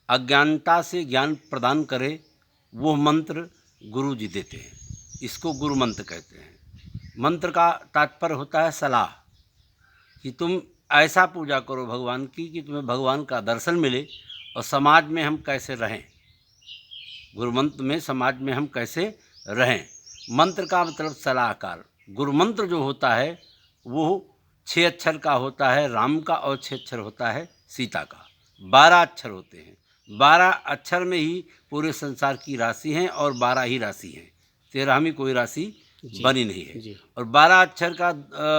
अज्ञानता से ज्ञान प्रदान करे, वो मंत्र गुरु जी देते हैं। इसको गुरु मंत्र कहते हैं। मंत्र का तात्पर्य होता है सलाह, कि तुम ऐसा पूजा करो भगवान की कि तुम्हें भगवान का दर्शन मिले और समाज में हम कैसे रहें, गुरु मंत्र में समाज में हम कैसे रहें। मंत्र का मतलब सलाहकार। गुरु मंत्र जो होता है वो 6 अक्षर का होता है राम का, और 6 अक्षर होता है सीता का। 12 अक्षर होते हैं। 12 अक्षर में ही पूरे संसार की राशि हैं, और 12 ही राशि हैं, 13वीं कोई राशि बनी नहीं है। और 12 अक्षर का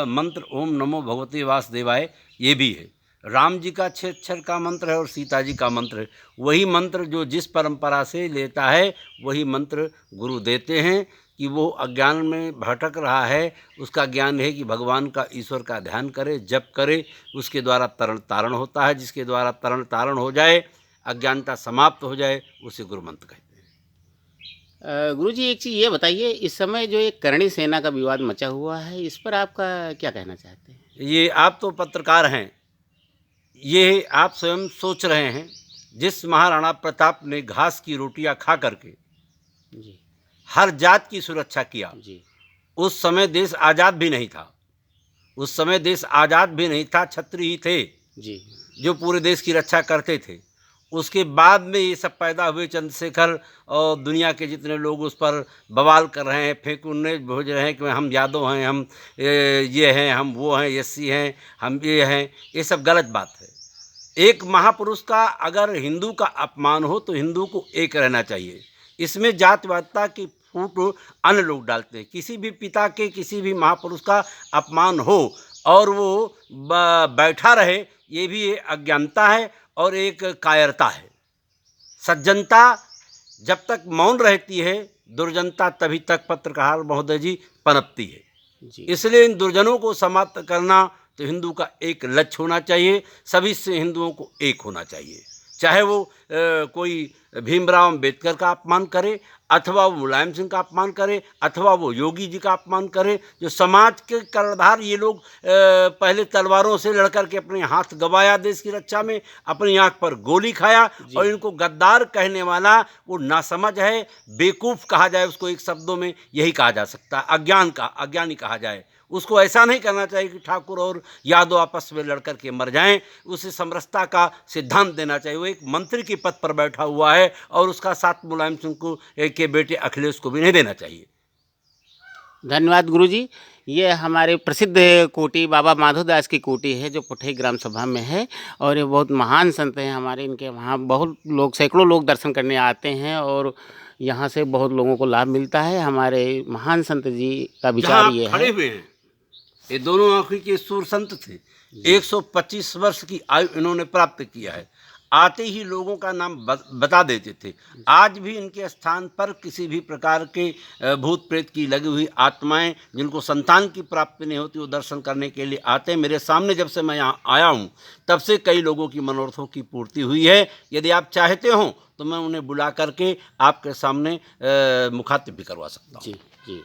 मंत्र ओम नमो भगवते वासुदेवाय ये भी है। राम जी का 6 अक्षर का मंत्र है और सीता जी का मंत्र है। वही मंत्र जो जिस परंपरा से लेता है वही मंत्र गुरु देते हैं, कि वो अज्ञान में भटक रहा है, उसका ज्ञान है कि भगवान का, ईश्वर का ध्यान करे, जप करे, उसके द्वारा तरण तारण होता है। जिसके द्वारा तरण तारण हो जाए, अज्ञानता समाप्त हो जाए, उसे गुरु मंत्र कहते हैं। गुरुजी एक चीज़ ये बताइए, इस समय जो एक करणी सेना का विवाद मचा हुआ है, इस पर आपका क्या कहना चाहते हैं? ये आप तो पत्रकार हैं, ये आप स्वयं सोच रहे हैं, जिस महाराणा प्रताप ने घास की रोटियां खा करके जी हर जात की सुरक्षा किया, जी उस समय देश आज़ाद भी नहीं था। उस समय देश आज़ाद भी नहीं था, छत्री ही थे जी जो पूरे देश की रक्षा करते थे। उसके बाद में ये सब पैदा हुए, चंद्रशेखर और दुनिया के जितने लोग उस पर बवाल कर रहे हैं, फेंकुन्ने भेज रहे हैं कि हम यादव हैं, हम ये हैं, हम वो हैं, एससी हैं, हम ये हैं। ये सब गलत बात है। एक महापुरुष का अगर हिंदू का अपमान हो तो हिंदू को एक रहना चाहिए। इसमें जातिवादिता की फूट अन्य लोग डालते हैं। किसी भी पिता के, किसी भी महापुरुष का अपमान हो और वो बैठा रहे, ये भी अज्ञानता है और एक कायरता है। सज्जनता जब तक मौन रहती है, दुर्जनता तभी तक, पत्रकार महोदय जी, पनपती है। इसलिए इन दुर्जनों को समाप्त करना तो हिंदू का एक लक्ष्य होना चाहिए। सभी से हिंदुओं को एक होना चाहिए, चाहे वो कोई भीमराव अम्बेडकर का अपमान करे, अथवा वो मुलायम सिंह का अपमान करे, अथवा वो योगी जी का अपमान करे, जो समाज के कर्णधार। ये लोग पहले तलवारों से लड़कर के अपने हाथ गंवाया देश की रक्षा में, अपनी आंख पर गोली खाया, और इनको गद्दार कहने वाला वो नासमझ है, बेवकूफ़ कहा जाए उसको, एक शब्दों में यही कहा जा सकता है, अज्ञानी कहा जाए। उसको ऐसा नहीं करना चाहिए कि ठाकुर और यादव आपस में लड़कर के मर जाएं। उसे समरसता का सिद्धांत देना चाहिए। वो एक मंत्री के पद पर बैठा हुआ है, और उसका साथ मुलायम सिंह को के बेटे अखिलेश को भी नहीं देना चाहिए। धन्यवाद गुरुजी। ये हमारे प्रसिद्ध कोटि बाबा माधोदास की कोटि है, जो पुठई ग्राम सभा में है, और ये बहुत महान संत हैं हमारे। इनके वहाँ बहुत लोग, सैकड़ों लोग दर्शन करने आते हैं, और यहाँ से बहुत लोगों को लाभ मिलता है। हमारे महान संत जी का विचार ये है। खड़े हुए हैं, ये दोनों आंखों के सूर संत थे। 125 वर्ष की आयु इन्होंने प्राप्त किया है। आते ही लोगों का नाम बता देते थे। आज भी इनके स्थान पर किसी भी प्रकार के भूत प्रेत की लगी हुई आत्माएं, जिनको संतान की प्राप्ति नहीं होती, वो दर्शन करने के लिए आते हैं। मेरे सामने जब से मैं यहाँ आया हूँ, तब से कई लोगों की मनोरथों की पूर्ति हुई है। यदि आप चाहते हो तो मैं उन्हें बुला करके आपके सामने मुखातिब भी करवा सकता हूँ। जी जी।